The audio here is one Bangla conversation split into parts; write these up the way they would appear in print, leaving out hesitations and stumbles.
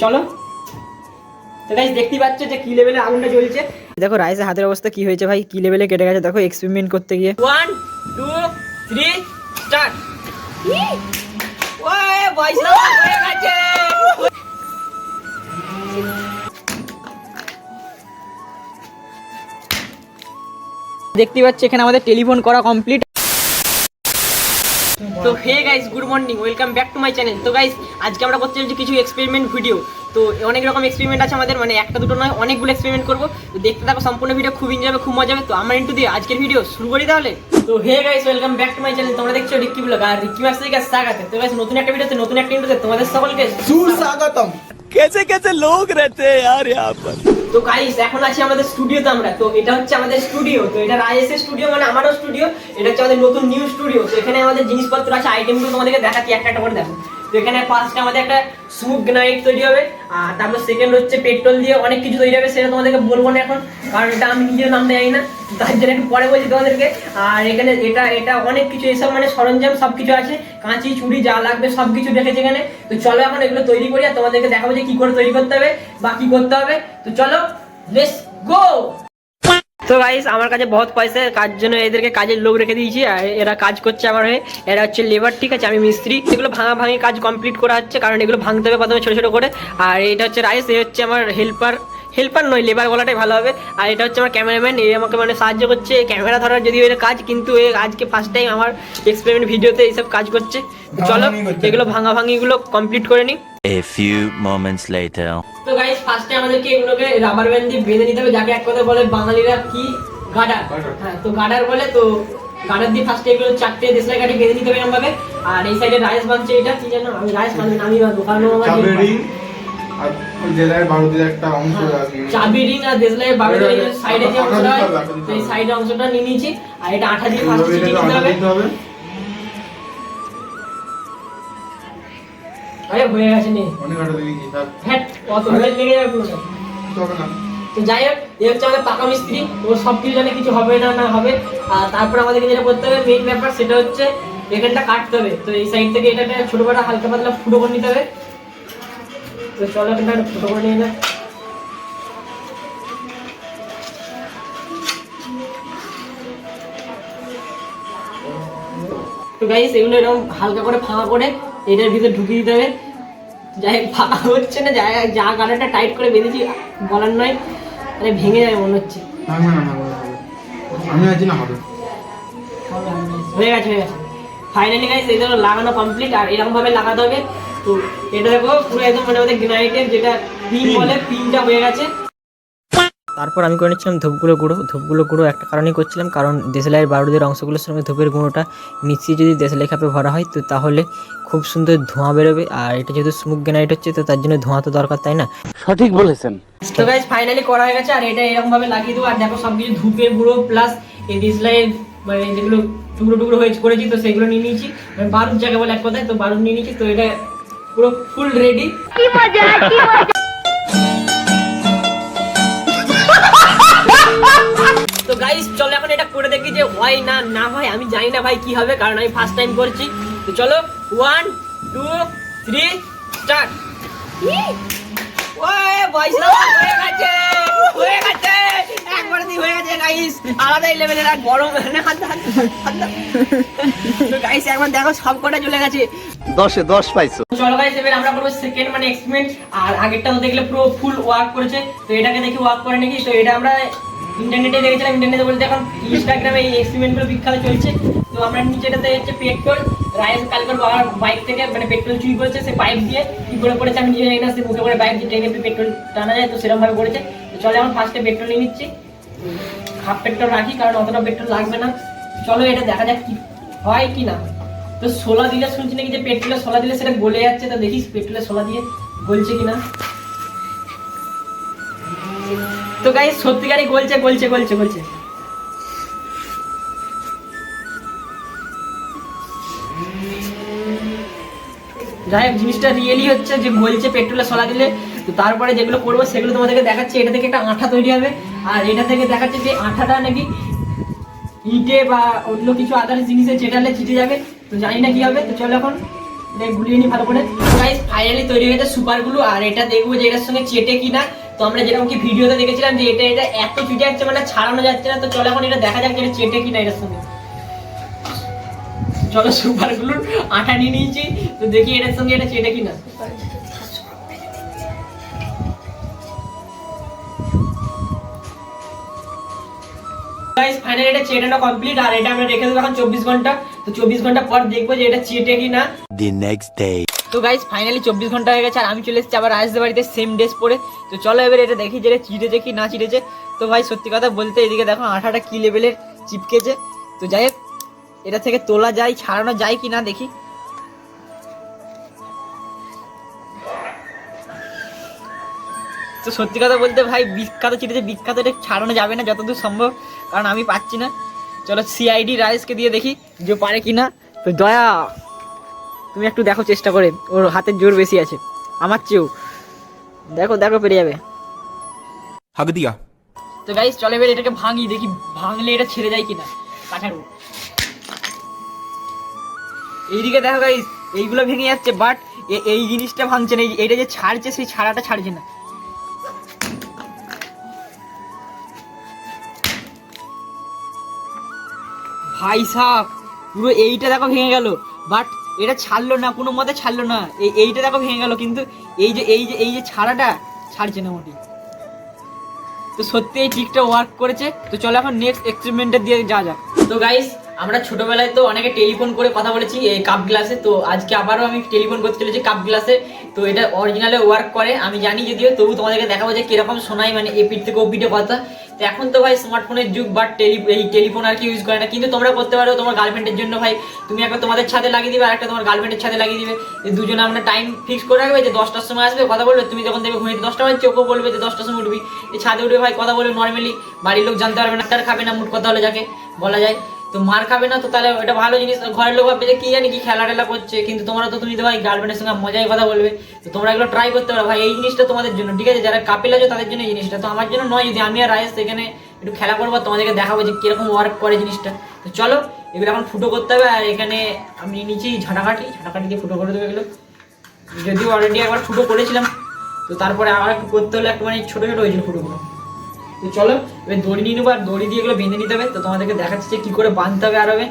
চলো তো গাইস দেখতে পাচ্ছ যে কি লেভেলে আগুনটা জ্বলছে। দেখো রাইসের হাতের অবস্থা কি হয়েছে ভাই, কি লেভেলে কেটে গেছে দেখো এক্সপেরিমেন্ট করতে গিয়ে। 1 2 3 স্টার্ট। ওই বয়সা হয়ে গেছে। দেখতে পাচ্ছ এখানে আমাদের টেলিফোন করা কমপ্লিট। তো hey guys, good morning, welcome back to my channel. তো গাইস আজকে আমরা করতে চলেছি কিছু এক্সপেরিমেন্ট ভিডিও। তো অনেক রকম এক্সপেরিমেন্ট আছে আমাদের, মানে একটা দুটো নয়, অনেকগুলো এক্সপেরিমেন্ট করবো। তো দেখতে থাকো সম্পূর্ণ ভিডিও, খুব এনজয় হবে, খুব মজা হবে। তো আমরা ইন্টু দিয়ে আজকের ভিডিও শুরু করি তাহলে। তো hey guys, welcome back to my channel. তোমরা দেখছো রিক্কি ব্লগ, আর রিক্কি মাস থেকে স্বাগত। তো গাইস নতুন একটা ভিডিওতে নতুন একটা ইন্টুতে তোমাদের সকলকে সুস্বাগতম। कैसे कैसे लोग रहते हैं यार यहाँ पर। তো গাইস এখন আছি আমাদের স্টুডিওতে আমরা। তো এটা হচ্ছে আমাদের স্টুডিও। তো এটা রাইসের স্টুডিও, মানে আমারও স্টুডিও। এটা হচ্ছে আমাদের নতুন নিউ স্টুডিও। তো এখানে আমাদের জিনিসপত্র আছে, আইটেমগুলো তোমাদেরকে দেখাচ্ছি একটা একটা করে। দেখো তো এখানে ফার্স্টে আমাদের একটা স্মোক গ্রানাইট তৈরি হবে, আর তারপর সেকেন্ড হচ্ছে পেট্রোল দিয়ে অনেক কিছু তৈরি হবে। সেটা তোমাদেরকে বলবো না এখন, কারণ এটা আমি নিজের নামটা জানি না, তার জন্য একটু পরে বলছি তোমাদেরকে। আর এখানে এটা এটা অনেক কিছু এসব মানে সরঞ্জাম সব কিছু আছে, কাঁচি ছুরি যা লাগবে সব কিছু রেখেছে এখানে। তো চলো এখন এগুলো তৈরি করি আর তোমাদেরকে দেখাবো যে কি করে তৈরি করতে হবে বা কি করতে হবে। তো চলো লেটস গো। তো গাইস আমার কাছে বহুত পয়সা, কাজ জন্য এদেরকে কাজের লোক রেখে দিয়েছি, আর এরা কাজ করছে আমার হয়ে। এরা হচ্ছে লেবার, ঠিক আছে, আমি মিস্ত্রি। এগুলো ভাঙা ভাঙি কাজ কমপ্লিট করা হচ্ছে, কারণ এগুলো ভাঙতে হবে প্রথমে ছোট ছোট করে। আর এটা হচ্ছে রাইস, এ হচ্ছে আমার হেল্পার, হেল্পার নয় লেবার বলাটাই ভালো হবে। আর এটা হচ্ছে আমার ক্যামেরাম্যান, এ আমাকে মানে সাহায্য করছে ক্যামেরা ধরার, যদিও এর কাজ, কিন্তু এ আজকে ফার্স্ট টাইম আমার এক্সপেরিমেন্ট ভিডিওতে এইসব কাজ করছে। চলো এগুলো ভাঙা ভাঙিগুলো কমপ্লিট করে নিই। A few moments later. তো গাইস ফার্স্টে আমাদেরকে এগুলোকে রাবার ব্যান্ড দিয়ে বেঁধে নিতে হবে, যাকে এক কথা বলে বাঙালিরা কি গাডার। হ্যাঁ তো গাডার বলে। তো গাডার দিয়ে ফার্স্টে এগুলো চারটে দেশলাই কাঠি বেঁধে নিতে হবে এরকম ভাবে। আর এই সাইডে রাইস বাঁধছে, এটা কি জানো, আমি রাইস বাঁধবেন আমি বাঁধবো, কারণ আমার আর দেশলাই বারুদের একটা অংশ আছে, চাবি রিং আর দেশলাই বারুদের সাইডে যে অংশটা হয়, এই সাইডে অংশটা নিয়ে নিয়েছি। আর এটা আঠা দিয়ে ফার্স্টে চিটিয়ে নিতে হবে। আরে হয়ে গেছে নে, অনেক আটা দিয়েছি স্যার। হ্যাঁ কত হয়ে লেগে যাবে পুরো। তবে না তো যাই হোক, এ হচ্ছে আমাদের পাকা মিস্ত্রি, ও সব কিছু জানে কিছু হবে না না হবে। আর তারপর আমাদেরকে যেটা করতে হবে মেইন ব্যাপার, সেটা হচ্ছে এখানটা কাটতে হবে। তো এই সাইড থেকে এটা ছোট বড় হালকা পাতলা ফুটো করে নিতে হবে। তো চলো এখানটা ফুটো করে নিয়ে না। তো গাইস এগুলো এরকম হালকা করে ফাঁকা করে এটার ভিতরে ঢুকিয়ে দিতে হবে। যাই ফাঁকা হচ্ছে না, যা গাড়াটা টাইট করে বেঁধেছি বলার নয়, আরে ভেঙে যাবে মনে হচ্ছে। আমি আছি না হবে, হয়ে গেছে হয়ে গেছে ফাইনালি গাইস এই দেখো লাগানো কমপ্লিট। আর এরকম ভাবে লাগাতে হবে। তো এটা দেখো পুরো একদম মানে আমাদের গ্রানাইটের যেটা পিন বলে, পিনটা হয়ে গেছে। তারপর আমি করে নিচ্ছিলাম ধূপগুলো গুঁড়ো একটা কারণেই করছিলাম, কারণ দেশলাইয়ের বারুদের অংশগুলোর সঙ্গে ধূপের গুঁড়োটা মিশিয়ে যদি দেশলাই কাপে ভরা হয় তো তাহলে খুব সুন্দর ধোঁয়া বেরোবে। আর এটা যেহেতু স্মোক গ্রানাইট হচ্ছে তো তার জন্য ধোঁয়া তো দরকার, তাই না? সঠিক বলেছেন। তো গাইস ফাইনালি করা হয়ে গেছে। আর এটা এরকম ভাবে লাগিয়ে দেবো। আর দেখো সবকিছু ধূপের গুঁড়ো প্লাস এই দেশলাইয়ের মানে যেগুলো টুকরো টুকরো হয়ে করেছি তো সেগুলো নিয়ে নিয়েছি, মানে বারুদ যাকে বলে এক কথায়। তো বারুদ নিয়ে নিয়েছি, তো এটা পুরো ফুল রেডি। কি মজা কি মজা। তো গাইস চলো এখন এটা করে দেখি যে হয় না না হয়, আমি জানি না ভাই কি হবে, কারণ আমি ফার্স্ট টাইম করছি। তো চলো 1 2 3 স্টার্ট। ওই বয়সা হয়ে গেছে হয়ে গেছে, একবার দিয়ে হয়ে গেছে গাইস, আলাদাই লেভেলের। আর গরম না হাত। তো গাইস একবার দেখো সব কটা চলে গেছে, 10 এ 10 পাইছো। চলো গাইস এবার আমরা করবো সেকেন্ড মানে এক্সপেরিমেন্ট। আর আগেরটা তো দেখলে পুরো ফুল ওয়ার্ক করেছে, তো এটাকে দেখি ওয়ার্ক করে নাকি। তো এটা আমরা ইন্টারনেটে দেখেছিলাম, ইন্টারনেটে বলতে এখন ইনস্টাগ্রামে এই এক্সপেরিমেন্টগুলো বিখ্যাত চলছে। তো আমরা নিচেটাতে হচ্ছে পেট্রোল, রাইস কালকের বাবার বাইক থেকে মানে পেট্রোল চুরি করেছে, সে পাইপ দিয়ে কি করে করেছে আমি নিজে জানি না, সে মুখে করে বাইক দিয়ে ট্রেনে পেট্রোল টানা যায়, তো সেরকম ভাবে করেছে। তো চলো এখন ফার্স্টে পেট্রোল নিয়ে নিচ্ছি, হাফ পেট্রোল রাখি কারণ অতটা পেট্রোল লাগবে না। চলো এটা দেখা যাক কি হয় কি না হয়। তো সোলা দিলে শুনছি নাকি যে পেট্রোলে সোলা দিলে সেটা গলে যাচ্ছে, তো দেখিস পেট্রোলে সোলা দিয়ে গলছে কিনা। তো গাইস সত্যিকারই গলছে গলছে গলছে গলছে। যাই হোক জিনিসটা রিয়েলি হচ্ছে যে গলছে পেট্রোলে সোলা দিলে। তো তারপরে যেগুলো করবো সেগুলো তোমাদেরকে দেখাচ্ছি। এটা থেকে একটা আঠা তৈরি হবে, আর এটা থেকে দেখাচ্ছে যে আঠাটা নাকি ইটে বা অন্য কিছু আদার্স জিনিসে চেটালে চিটে যাবে। তো জানি না কি হবে। তো চলো এখন এটা গুলিয়ে নি ভালো করে। গাইস ফাইনালি তৈরি হয়েছে সুপার গ্লু, আর এটা দেখবো যে এটার সঙ্গে চেটে কিনা। তো আমরা যেরকম কি ভিডিওতে দেখেছিলাম যে এটা এত চুটে যাচ্ছে মানে ছাড়ানো যাচ্ছে না। তো চলো এখন এটা দেখা যাক যে এটা চেটে কিনা এটার সঙ্গে। চলো সুপার গ্লুর আঠা নিয়ে নিয়েছি, তো দেখি এটার সঙ্গে এটা চেটে কিনা। গাইস ফাইনালি এটা চেটানো কমপ্লিট, আর এটা আমরা রেখে দেবো এখন 24 ঘন্টা। তো 24 ঘন্টা পর দেখবো যে এটা চেটে কিনা। The next day. তো গাইস ফাইনালি 24 ঘন্টা হয়ে গেছে, আর আমি চলে এসেছি আবার রাজদের বাড়িতে সেম ড্রেস পরে। তো চলো এবার এটা দেখি যে এটা চিটেছে কি না চিটেছে। তো ভাই সত্যি কথা বলতে এদিকে দেখো আঠাটা কি লেভেলের চিপকেছে। তো যাই হোক এটা থেকে তোলা যায় ছাড়ানো যায় কি না দেখি। তো সত্যি কথা বলতে ভাই বিখ্যাত চিটেছে, বিখ্যাত এটা ছাড়ানো যাবে না যতদূর সম্ভব, কারণ আমি পাচ্ছি না। চলো সিআইডি রাইসকে দিয়ে দেখি যে পারে কি না। তো দয়া তুমি একটু দেখো চেষ্টা করে, ওর হাতের জোর বেশি আছে আমার চেয়েও। দেখো দেখো পেরে যাবে। हक दिया। তো গাইস চলে এবার এটাকে ভাঙি দেখি ভাঙলে এটা ছেড়ে যায় কিনা কাঠারু। এইদিকে দেখো গাইস এইগুলো ভেঙে যাচ্ছে, বাট এই জিনিসটা ভাঙছে না। এইটা যে ছাড়ছে সেই ছাড়াটা ছাড়ছে না। ভাই সাহ পুরো এইটা দেখো ভেঙে গেল, বাট এটা ছাড়লো না, কোনো মতে ছাড়লো না। এইটা দেখো ভেঙে গেল, কিন্তু এই যে ছাড়াটা ছাড়ছে না মোটি। তো সত্যি এই ট্রিকটা ওয়ার্ক করেছে। তো চলো এখন নেক্সট এক্সপেরিমেন্টের দিয়ে যা যাক। তো গাইস আমরা ছোটবেলায় তো অনেকে টেলিফোন করে কথা বলেছি এই কাপ গ্লাসে। তো আজকে আবারও আমি টেলিফোন করতে চলেছি কাপ গ্লাসে। তো এটা অরিজিনালে ওয়ার্ক করে আমি জানি, যদিও তবু তোমাদেরকে দেখাবো যে কিরকম শোনায়, মানে এপিট থেকে ওপিটে কথা। তো এখন তো ভাই স্মার্টফোনের যুগ, বাট এই টেলিফোন আর কি ইউজ করে না, কিন্তু তোমরা করতে পারো তোমার গার্লফ্রেন্ডের জন্য। ভাই তুমি একটা তোমাদের ছাদে লাগিয়ে দিবে আর একটা তোমার গার্লফ্রেন্ডের ছাদে লাগিয়ে দিবে। দুজনে আমরা টাইম ফিক্স করে রাখবে যে 10টার সময় আসবে কথা বলবে। তুমি যখন দেখবে ঘুমিয়ে 10টা বাজছে ওকেও বলবে যে 10টার সময় উঠবি, এই ছাদে উঠবে ভাই কথা বলবে নর্মালি। বাড়ির লোক জানতে পারবে না, তার খাবে না মুড কথা হলে যাকে বলা যায়। তো মার খাবে না, তো তাহলে এটা ভালো জিনিস। ঘরের লোক ভাববে যে কি জানি কি খেলা টেলা করছে, কিন্তু তোমরা তো তুমি তো ভাই গার্লফ্রেন্ডের সঙ্গে মজায় কথা বলবে। তো তোমরা এগুলো ট্রাই করতে পারো ভাই, এই জিনিসটা তোমাদের জন্য, ঠিক আছে? যারা কাপিল আছে তাদের জন্য এই জিনিসটা, তো আমার জন্য নয়। যদি আমি আর রায়েশ এখানে একটু খেলা করবো তোমাদেরকে দেখাবো যে কিরকম ওয়ার্ক করে জিনিসটা। তো চলো এগুলো এখন ফুটো করতে হবে। আর এখানে আমি নিচেই ঝাঁটাকাঠি দিয়ে ফুটো করে দেবো এগুলো, যদিও অলরেডি একবার ফুটো করেছিলাম। তো তারপরে আবার একটু করতে হলে একটু মানে ছোটো ছোটো হয়েছিল ফুটোগুলো। তো চলো এবার দড়ি নিয়ে নেবো, আর দড়ি দিয়ে এগুলো বেঁধে নিতে হবে। তো তোমাদেরকে দেখাচ্ছি যে কি করে বাঁধতে হবে আর হবে।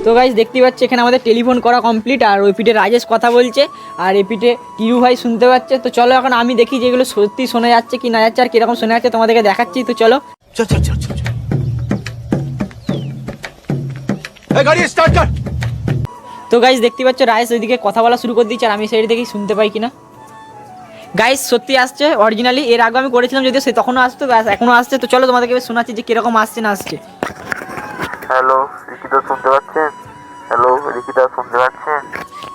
তো গাইস দেখতে পাচ্ছি এখানে আমাদের টেলিফোন করা কমপ্লিট, আর ওই পিঠে রাজেশ কথা বলছে আর এই পিঠে টিরু ভাই শুনতে পাচ্ছে। তো চলো এখন আমি দেখি যে এগুলো সত্যি শোনা যাচ্ছে কি না যাচ্ছে, আর কিরকম শোনা যাচ্ছে তোমাদেরকে দেখাচ্ছি। তো চলো चल चल चल चल ए गाड़ी स्टार्ट कर। তো গাইস দেখতে পাচ্ছ রাজেশ ওইদিকে কথা বলা শুরু করে দিচ্ছে, আর আমি সেই দেখি শুনতে পাই কিনা। গাইস সত্যি আসছে অরিজিনালি, এর আগে আমি করেছিলাম যদিও সে তখনও আসতো, এখনো আসছে। তো চলো তোমাদেরকে এবার শোনাচ্ছি যে কিরকম আসছে না আসছে। হ্যালো রিকিদা শুনতে পাচ্ছেন? হ্যালো রিকিদা শুনতে পাচ্ছেন?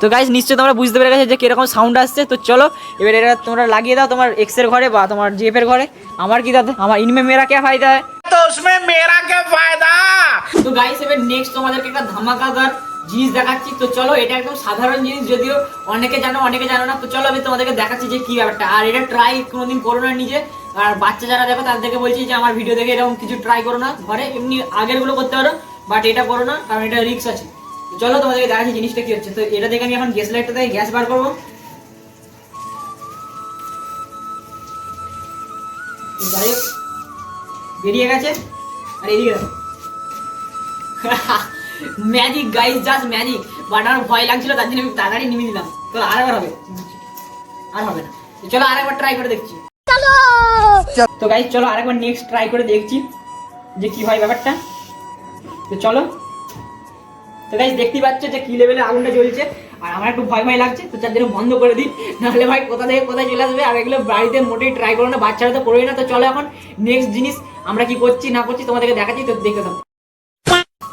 তো গাইস নিশ্চয়ই তোমরা বুঝতে পেরে গেছো যে কিরকম সাউন্ড আসছে। তো চলো এবার এটা তোমরা লাগিয়ে দাও তোমার এক্স এর ঘরে বা তোমার জিএফ এর ঘরে। আমার কি দাদা, আমার ইনমে মেরা क्या फायदा है, तो उसमें मेरा क्या फायदा। তো গাইস এবার নেক্সট তোমাদেরকে একটা ধামাকাদার জিনিস দেখাচ্ছি। তো চলো এটা একদম সাধারণ জিনিস, যদিও অনেকে জানো অনেকে জানো না। তো চলো আমি তোমাদেরকে দেখাচ্ছি যে কি ব্যাপারটা। আর এটা ট্রাই কোনোদিন করো না নিজে, আর বাচ্চা যারা দেখো তাদেরকে বলছি যে আমার ভিডিও দেখে এরকম কিছু ট্রাই করো না ঘরে। এমনি আগের গুলো করতে পারো, বাট এটা করো না, কারণ এটা রিস্ক আছে। তো চলো তোমাদেরকে দেখাচ্ছি জিনিসটা কি হচ্ছে। তো এটা দেখে আমি এখন গ্যাস লাইটটা থেকে গ্যাস বার করবো। যাই হোক বেরিয়ে গেছে, আর এদিকে দেখো magic guys, just magic. But আমার ভয় লাগছিল, তার জন্য আমি তাড়াতাড়ি নিয়ে দিলাম। তো আরেকবার হবে, আর হবে না। তো চলো আরেকবার ট্রাই করে দেখছি। তো গাইস চলো আরেকবার নেক্সট ট্রাই করে দেখছি যে কি হয় ব্যাপারটা। তো চলো, তো গাইস দেখতেই পাচ্ছ যে কি লেভেলে আগুনটা জ্বলছে, আর আমার একটু ভয় ভয় লাগছে। তো তার জন্য বন্ধ করে দিই, নাহলে ভাই কোথা থেকে কোথায় চলে আসবে। আর এগুলো বাড়িতে মোটেই ট্রাই করো না, বাচ্চারা তো করোই না। তো চলো এখন নেক্সট জিনিস আমরা কি করছি না করছি তোমাদেরকে দেখাচ্ছি, তো দেখে দাও।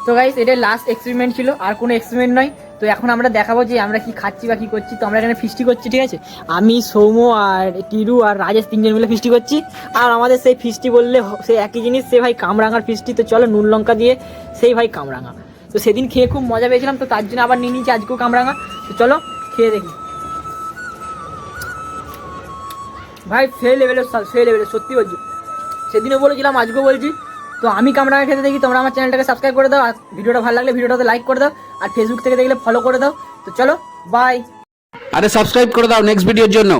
তো গাইস এটা লাস্ট এক্সপেরিমেন্ট ছিল, আর কোনো এক্সপেরিমেন্ট নয়। তো এখন আমরা দেখাবো যে আমরা কি খাচ্ছি বা কি করছি। তো আমরা এখানে ফিস্টি করছি, ঠিক আছে? আমি সৌম্য আর টিরু আর রাজেশ তিনজন মিলে ফিস্টি করছি। আর আমাদের সেই ফিস্টি বললে সেই একই জিনিস, সে ভাই কামরাঙার ফিস্টি। তো চলো নুন লঙ্কা দিয়ে সেই ভাই কামরাঙা। তো সেদিন খেয়ে খুব মজা পেয়েছিলাম, তো তার জন্য আবার নিয়ে নিয়েছি আজকেও কামরাঙা। তো চলো খেয়ে দেখি। ভাই সেই লেভেলের সত্যি বলছি, সেদিনও বলেছিলাম আজকেও বলছি। তো আমি কামরাঙা খেতে দেখি, তোমরা আমার চ্যানেলটাকে সাবস্ক্রাইব করে দাও, আর ভিডিওটা ভালো লাগলে ভিডিওটাতে লাইক করে দাও, আর ফেসবুক থেকে দেখলে ফলো করে দাও। তো চলো বাই। আরে সাবস্ক্রাইব করে দাও নেক্সট ভিডিওর জন্য।